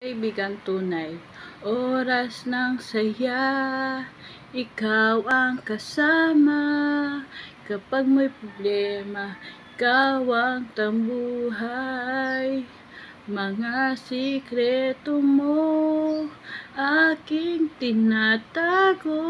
Kaibigang tunay, oras ng saya, ikaw ang kasama. Kapag may problema, ikaw ang tambuhay. Mga sikreto mo, aking tinatago.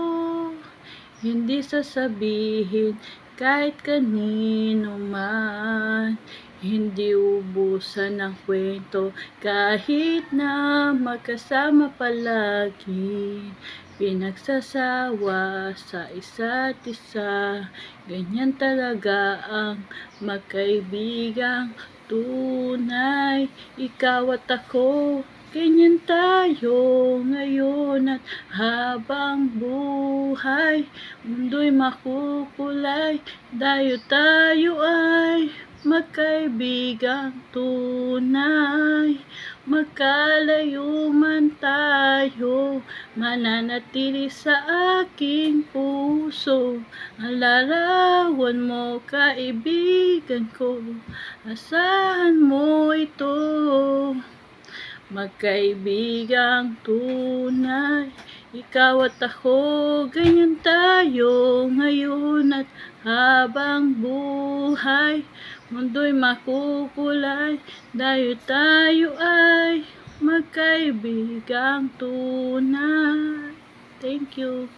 Hindi sasabihin kahit kanino man. Hindi ubusan ng kwento kahit na magkasama palagi. Pinagsasawa sa isa't isa, ganyan talaga ang magkaibigang tunay. Ikaw at ako, ganyan tayo ngayon at habang buhay mundo'y makukulay, dayo tayo ay magkaibigang tunay. Magkalayo man tayo, mananatili sa aking puso. Ang larawan mo, kaibigan ko, asahan mo ito. Magkaibigang tunay, ikaw at ako, ganyan tayo ngayon at habang buhay mundo'y makukulay, dayo tayo ay magkaibigang tunay. Thank you.